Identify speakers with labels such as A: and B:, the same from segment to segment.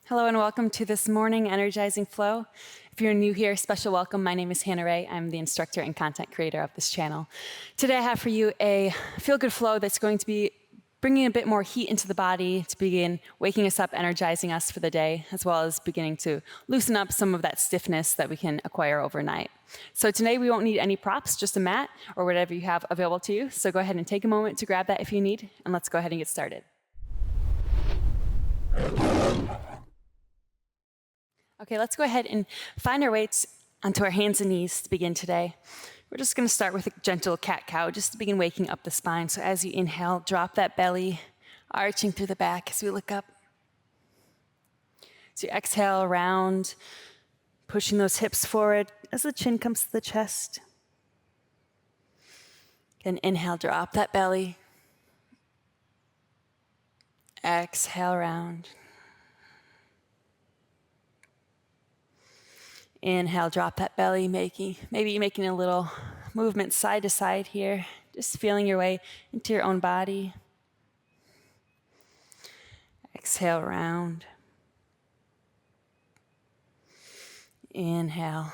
A: Hello and welcome to this morning energizing flow. If you're new here, special welcome. My name is Hannah Ray. I'm the instructor and content creator of this channel. Today I have for you a feel-good flow that's going to be bringing a bit more heat into the body to begin waking us up, energizing us for the day, as well as beginning to loosen up some of that stiffness that we can acquire overnight. So today we won't need any props, just a mat or whatever you have available to you. So go ahead and take a moment to grab that if you need, and let's go ahead and get started. Okay, let's go ahead and find our weights onto our hands and knees to begin today. We're just going to start with a gentle cat-cow just to begin waking up the spine. So as you inhale, drop that belly, arching through the back as we look up. So you exhale, round, pushing those hips forward as the chin comes to the chest. Again, inhale, drop that belly. Exhale, round. Inhale, drop that belly, maybe making a little movement side to side here, just feeling your way into your own body. Exhale, round. Inhale,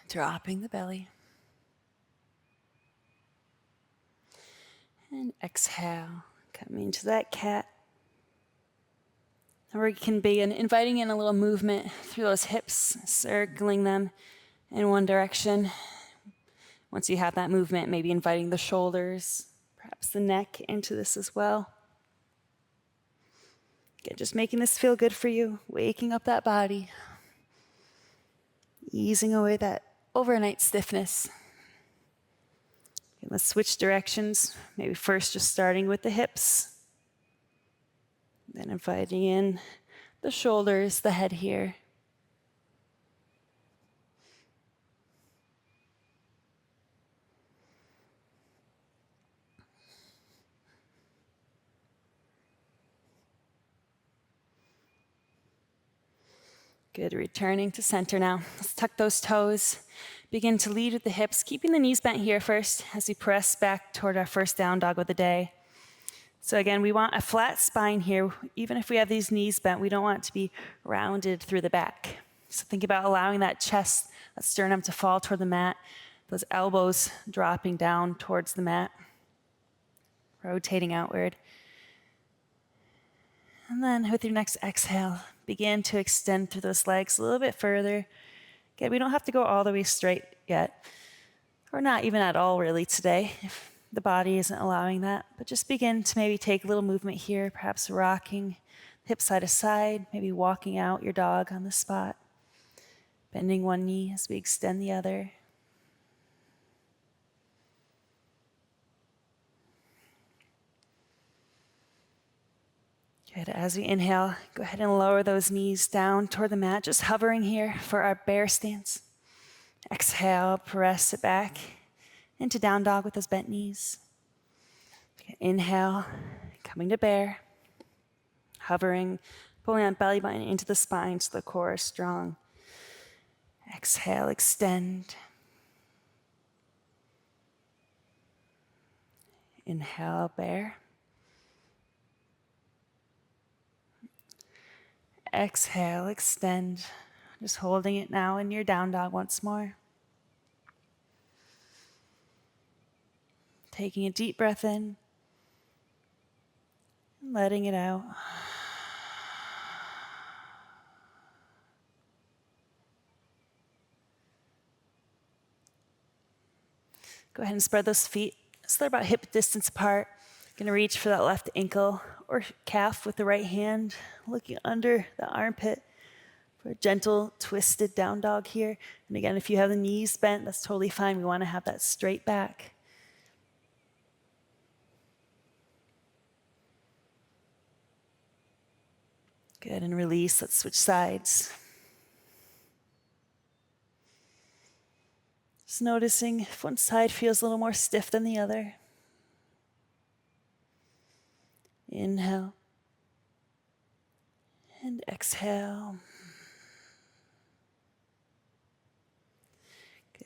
A: dropping the belly. And exhale, coming into that cat. And we can begin inviting in a little movement through those hips, circling them in one direction. Once you have that movement, maybe inviting the shoulders, perhaps the neck into this as well. Again, just making this feel good for you, waking up that body, easing away that overnight stiffness. Okay, let's switch directions. Maybe first just starting with the hips. Then inviting in the shoulders, the head here. Good, returning to center now. Let's tuck those toes. Begin to lead with the hips, keeping the knees bent here first as we press back toward our first down dog of the day. So again, we want a flat spine here. Even if we have these knees bent, we don't want it to be rounded through the back. So think about allowing that chest, that sternum to fall toward the mat, those elbows dropping down towards the mat, rotating outward. And then with your next exhale, begin to extend through those legs a little bit further. Again, we don't have to go all the way straight yet, or not even at all really today, if the body isn't allowing that. But just begin to maybe take a little movement here, perhaps rocking hip side to side, maybe walking out your dog on the spot, bending one knee as we extend the other. Good. As we inhale, go ahead and lower those knees down toward the mat, just hovering here for our bear stance. Exhale, press it back into down dog with those bent knees. Okay, inhale, coming to bear, hovering, pulling that belly button into the spine so the core is strong. Exhale, extend. Inhale, bear. Exhale, extend. Just holding it now in your down dog once more. Taking a deep breath in, and letting it out. Go ahead and spread those feet so they're about hip distance apart. Going to reach for that left ankle or calf with the right hand, looking under the armpit for a gentle twisted down dog here. And again, if you have the knees bent, that's totally fine. We want to have that straight back. Good, and release. Let's switch sides. Just noticing if one side feels a little more stiff than the other. Inhale. And exhale.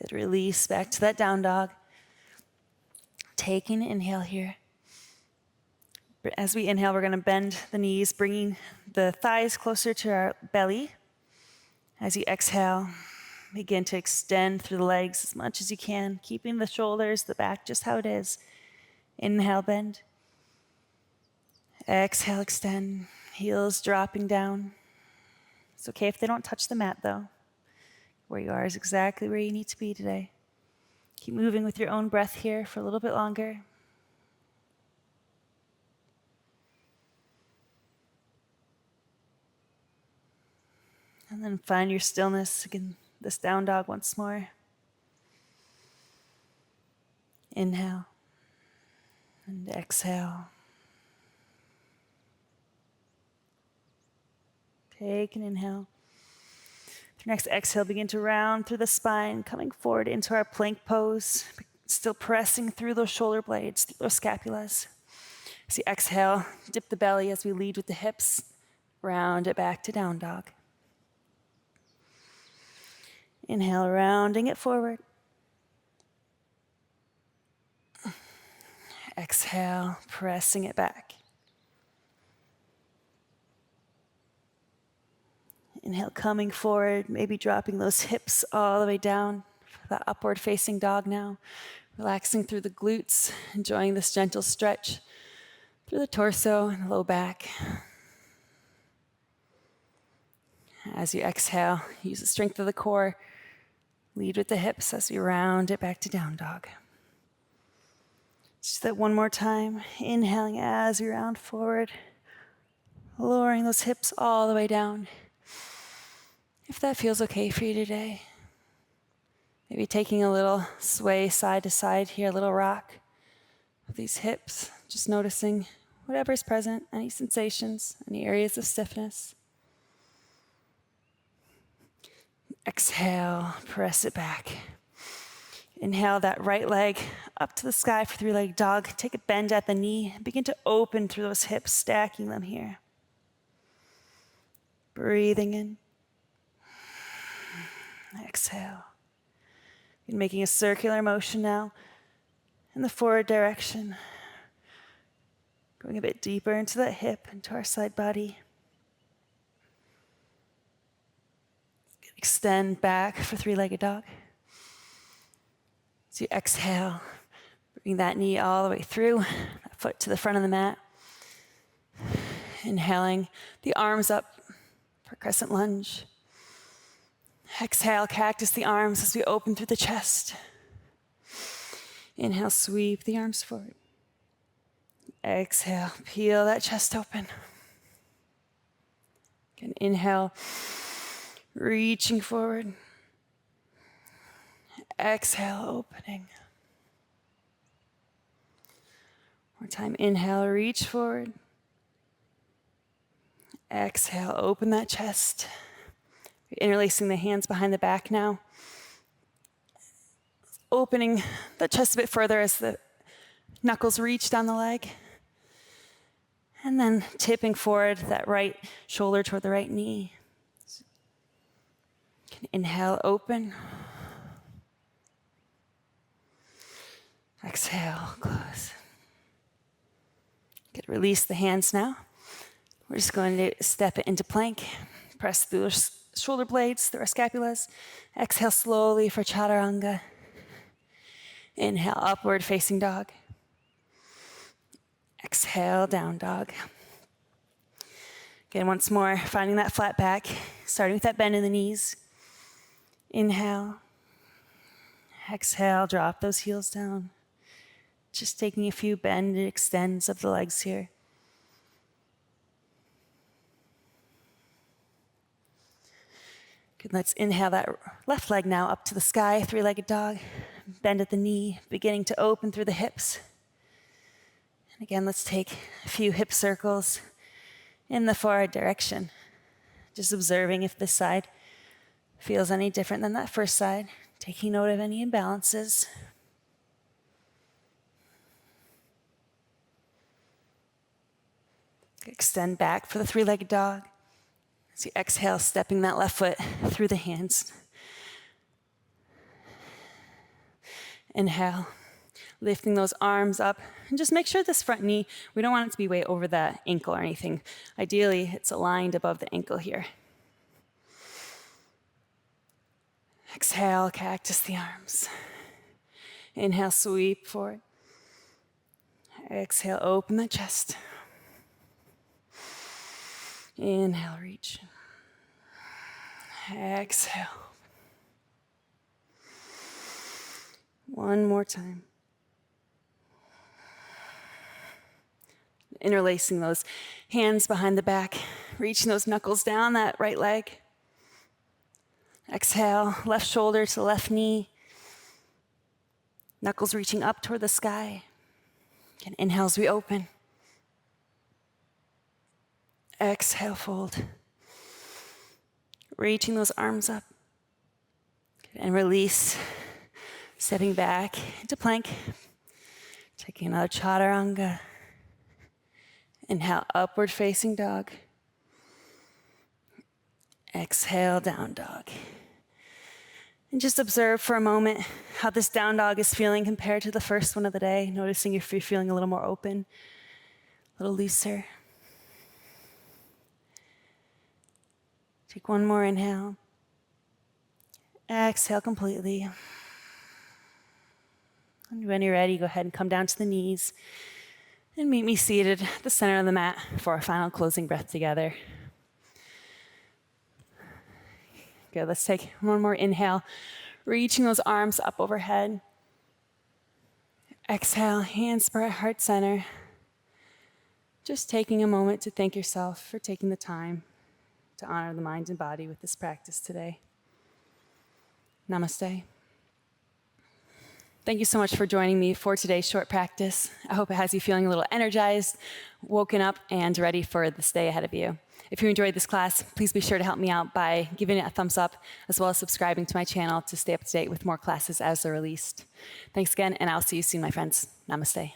A: Good, release back to that down dog. Taking an inhale here. As we inhale, we're going to bend the knees, bringing the thighs closer to our belly. As you exhale, begin to extend through the legs as much as you can, keeping the shoulders, the back just how it is. Inhale, bend. Exhale, extend. Heels dropping down. It's okay if they don't touch the mat, though. Where you are is exactly where you need to be today. Keep moving with your own breath here for a little bit longer. And then find your stillness. Again, this down dog once more. Inhale and exhale. Take an inhale. With your next exhale, begin to round through the spine, coming forward into our plank pose, still pressing through those shoulder blades, through those scapulas. As you exhale, dip the belly as we lead with the hips, round it back to down dog. Inhale, rounding it forward. Exhale, pressing it back. Inhale, coming forward, maybe dropping those hips all the way down for that upward facing dog now. Relaxing through the glutes, enjoying this gentle stretch through the torso and the low back. As you exhale, use the strength of the core. Lead with the hips as we round it back to down dog. Just that one more time. Inhaling as we round forward. Lowering those hips all the way down. If that feels okay for you today. Maybe taking a little sway side to side here, a little rock with these hips. Just noticing whatever's present, any sensations, any areas of stiffness. Exhale, press it back. Inhale that right leg up to the sky for three-legged dog. Take a bend at the knee. Begin to open through those hips, stacking them here. Breathing in. Exhale. You're making a circular motion now in the forward direction. Going a bit deeper into that hip, into our side body. Extend back for three-legged dog. As you exhale, bring that knee all the way through, that foot to the front of the mat. Inhaling the arms up for crescent lunge. Exhale, cactus the arms as we open through the chest. Inhale, sweep the arms forward. Exhale, peel that chest open. Again, inhale, reaching forward. Exhale, opening. More time, inhale, reach forward. Exhale, open that chest. Interlacing the hands behind the back now. Opening the chest a bit further as the knuckles reach down the leg. And then tipping forward that right shoulder toward the right knee. Inhale, open. Exhale, close. Good, release the hands now. We're just going to step it into plank. Press through the shoulder blades, through our scapulas. Exhale slowly for chaturanga. Inhale, upward facing dog. Exhale, down dog. Again, once more, finding that flat back, starting with that bend in the knees. Inhale. Exhale, drop those heels down. Just taking a few bend and extends of the legs here. Good, let's inhale that left leg now up to the sky, three-legged dog. Bend at the knee, beginning to open through the hips. And again, let's take a few hip circles in the forward direction. Just observing if this side feels any different than that first side. Taking note of any imbalances. Extend back for the three-legged dog. As you exhale, stepping that left foot through the hands. Inhale, Lifting those arms up. And just make sure this front knee, we don't want it to be way over the ankle or anything. Ideally, it's aligned above the ankle here. Exhale, cactus the arms. Inhale, sweep forward. Exhale, open the chest. Inhale, reach. Exhale. One more time. Interlacing those hands behind the back, reaching those knuckles down that right leg. Exhale, left shoulder to left knee. Knuckles reaching up toward the sky. Again, inhale as we open. Exhale, fold. Reaching those arms up. And release. Stepping back into plank. Taking another chaturanga. Inhale, upward facing dog. Exhale, down dog. And just observe for a moment how this down dog is feeling compared to the first one of the day, noticing if you're feeling a little more open, a little looser. Take one more inhale. Exhale completely. And when you're ready, go ahead and come down to the knees and meet me seated at the center of the mat for our final closing breath together. Good, let's take one more inhale, reaching those arms up overhead. Exhale, hands by heart center. Just taking a moment to thank yourself for taking the time to honor the mind and body with this practice today. Namaste. Thank you so much for joining me for today's short practice. I hope it has you feeling a little energized, woken up, and ready for this day ahead of you. If you enjoyed this class, please be sure to help me out by giving it a thumbs up, as well as subscribing to my channel to stay up to date with more classes as they're released. Thanks again, and I'll see you soon, my friends. Namaste.